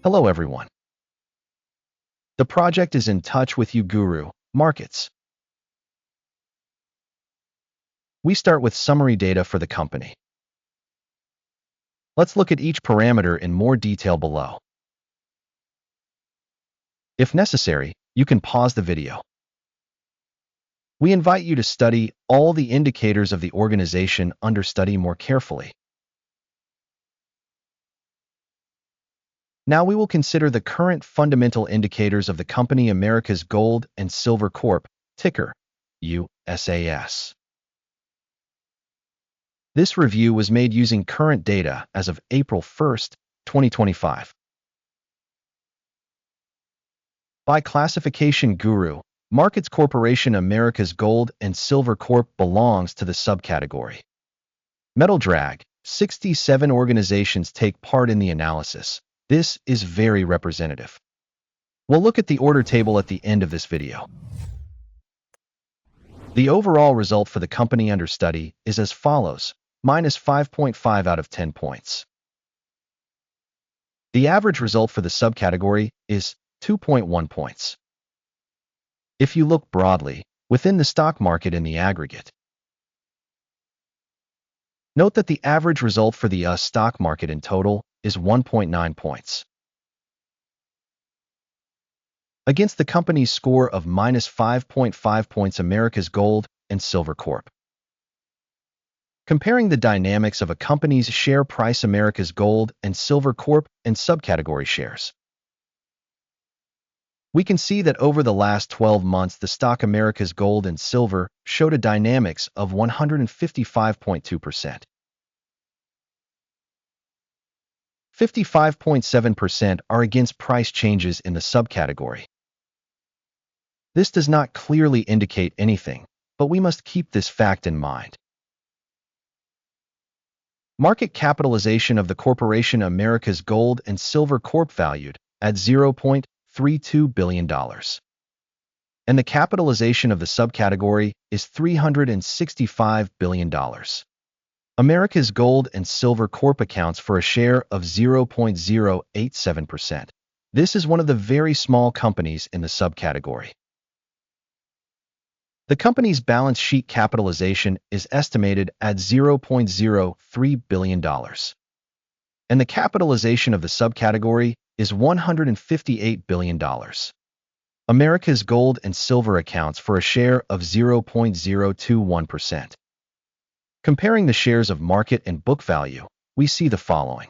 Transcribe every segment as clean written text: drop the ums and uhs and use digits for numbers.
Hello everyone. The project is in touch with Guru.Markets. We start with summary data for the company. Let's look at each parameter in more detail below. If necessary, you can pause the video. We invite you to study all the indicators of the organization under study more carefully. Now we will consider the current fundamental indicators of the company America's Gold and Silver Corp, ticker USAS. This review was made using current data as of April 1st, 2025. By classification Guru.Markets Corporation America's Gold and Silver Corp belongs to the subcategory Metal Drag. 67 organizations take part in the analysis. This is very representative. We'll look at the order table at the end of this video. The overall result for the company under study is as follows, minus 5.5 out of 10 points. The average result for the subcategory is 2.1 points. If you look broadly, within the stock market in the aggregate, note that the average result for the US stock market in total is 1.9 points. Against the company's score of minus 5.5 points America's Gold and Silver Corp. Comparing the dynamics of a company's share price America's Gold and Silver Corp and subcategory shares. We can see that over the last 12 months the stock America's Gold and Silver showed a dynamics of 155.2%. 55.7% are against price changes in the subcategory. This does not clearly indicate anything, but we must keep this fact in mind. Market capitalization of the corporation America's Gold and Silver Corp valued at $0.32 billion. And the capitalization of the subcategory is $365 billion. America's Gold and Silver Corp accounts for a share of 0.087%. This is one of the very small companies in the subcategory. The company's balance sheet capitalization is estimated at $0.03 billion. And the capitalization of the subcategory is $158 billion. America's Gold and Silver accounts for a share of 0.021%. Comparing the shares of market and book value, we see the following.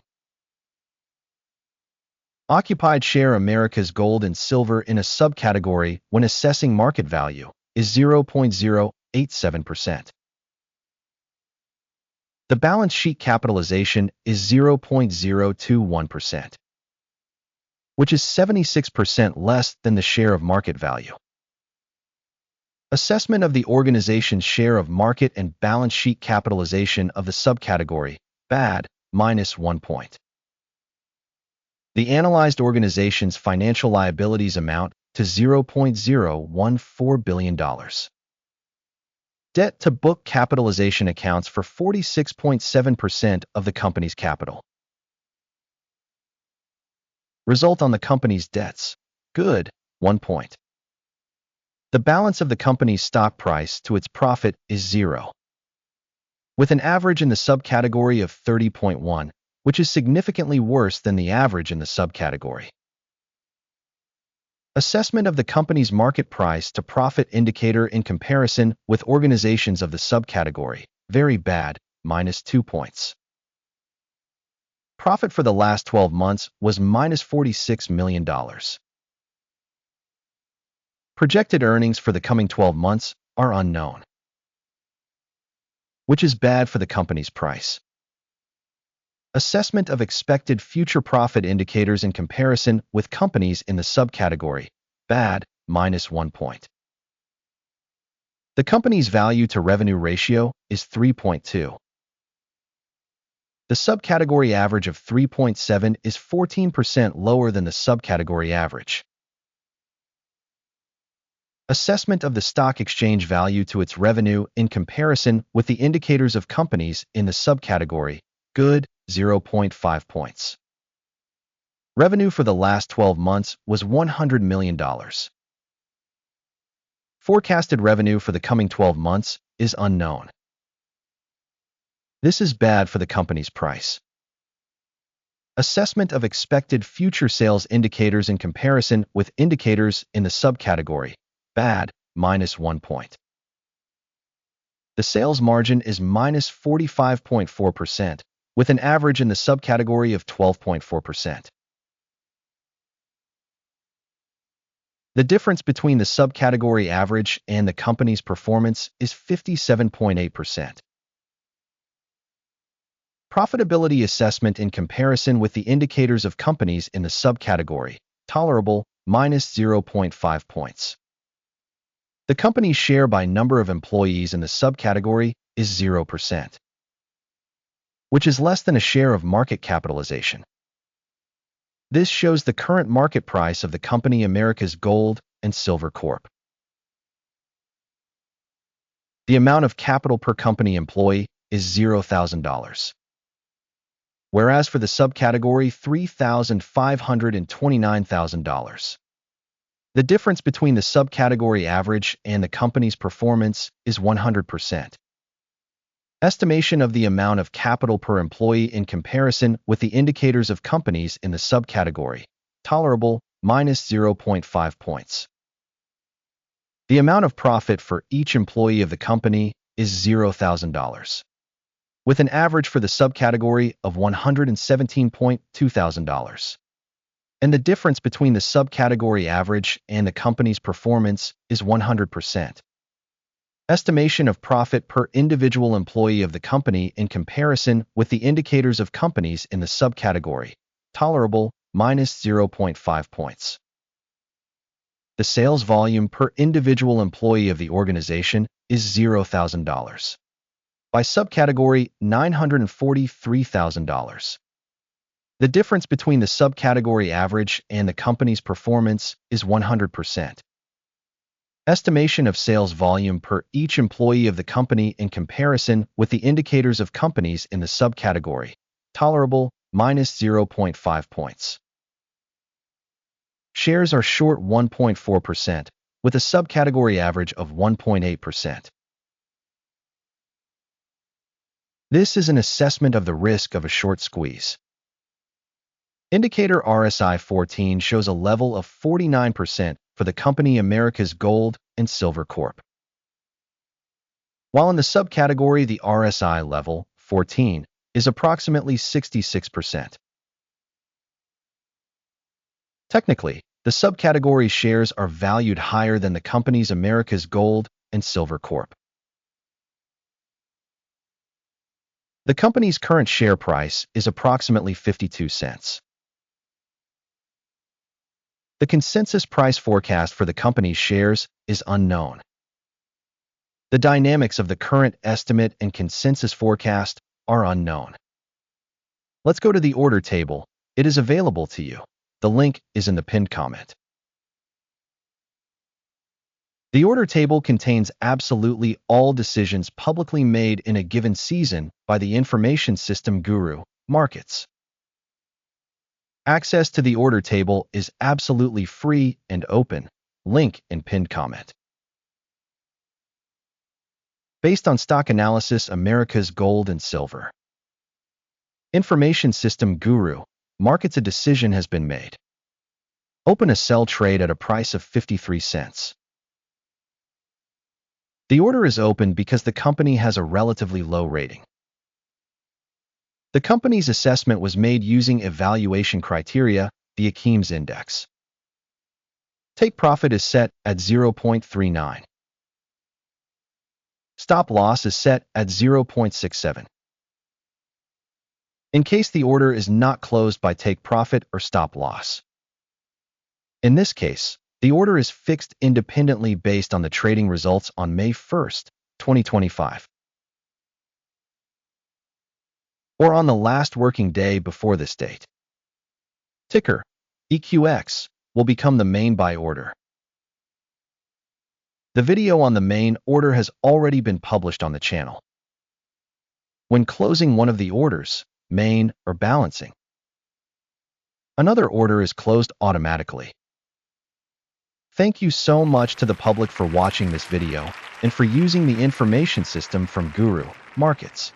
Occupied share America's Gold and Silver in a subcategory when assessing market value is 0.087%. The balance sheet capitalization is 0.021%, which is 76% less than the share of market value. Assessment of the organization's share of market and balance sheet capitalization of the subcategory, bad, minus 1 point. The analyzed organization's financial liabilities amount to $0.014 billion. Debt to book capitalization accounts for 46.7% of the company's capital. Result on the company's debts, good, 1 point. The balance of the company's stock price to its profit is 0. With an average in the subcategory of 30.1, which is significantly worse than the average in the subcategory. Assessment of the company's market price to profit indicator in comparison with organizations of the subcategory, very bad, minus 2 points. Profit for the last 12 months was minus $46 million. Projected earnings for the coming 12 months are unknown, which is bad for the company's price. Assessment of expected future profit indicators in comparison with companies in the subcategory, bad, minus 1 point. The company's value to revenue ratio is 3.2. The subcategory average of 3.7 is 14% lower than the subcategory average. Assessment of the stock exchange value to its revenue in comparison with the indicators of companies in the subcategory, good, 0.5 points. Revenue for the last 12 months was $100 million. Forecasted revenue for the coming 12 months is unknown. This is bad for the company's price. Assessment of expected future sales indicators in comparison with indicators in the subcategory, bad, -1 point. The sales margin is -45.4%, with an average in the subcategory of 12.4%. The difference between the subcategory average and the company's performance is 57.8%. Profitability assessment in comparison with the indicators of companies in the subcategory, tolerable, -0.5 points. The company's share by number of employees in the subcategory is 0%, which is less than a share of market capitalization. This shows the current market price of the company America's Gold and Silver Corp. The amount of capital per company employee is $0,000, whereas for the subcategory, $3,529,000. The difference between the subcategory average and the company's performance is 100%. Estimation of the amount of capital per employee in comparison with the indicators of companies in the subcategory, tolerable, -0.5 points. The amount of profit for each employee of the company is $0,000, with an average for the subcategory of $117,200. And the difference between the subcategory average and the company's performance is 100%. Estimation of profit per individual employee of the company in comparison with the indicators of companies in the subcategory, tolerable, -0.5 points. The sales volume per individual employee of the organization is $0,000. By subcategory, $943,000. The difference between the subcategory average and the company's performance is 100%. Estimation of sales volume per each employee of the company in comparison with the indicators of companies in the subcategory, tolerable, -0.5 points. Shares are short 1.4%, with a subcategory average of 1.8%. This is an assessment of the risk of a short squeeze. Indicator RSI 14 shows a level of 49% for the company America's Gold and Silver Corp. While in the subcategory, the RSI level, 14, is approximately 66%. Technically, the subcategory shares are valued higher than the company's America's Gold and Silver Corp. The company's current share price is approximately 52 cents. The consensus price forecast for the company's shares is unknown. The dynamics of the current estimate and consensus forecast are unknown. Let's go to the order table. It is available to you. The link is in the pinned comment. The order table contains absolutely all decisions publicly made in a given season by the information system Guru.Markets. Access to the order table is absolutely free and open. Link in pinned comment. Based on stock analysis, America's Gold and Silver. Information system Guru.Markets, a decision has been made. Open a sell trade at a price of 53 cents. The order is open because the company has a relatively low rating. The company's assessment was made using evaluation criteria, the Akeem's index. Take profit is set at 0.39. Stop loss is set at 0.67. In case the order is not closed by take profit or stop loss. In this case, the order is fixed independently based on the trading results on May 1st, 2025. Or on the last working day before this date. Ticker, EQX, will become the main buy order. The video on the main order has already been published on the channel. When closing one of the orders, main or balancing, Another order is closed automatically. Thank you so much to the public for watching this video and for using the information system from Guru Markets.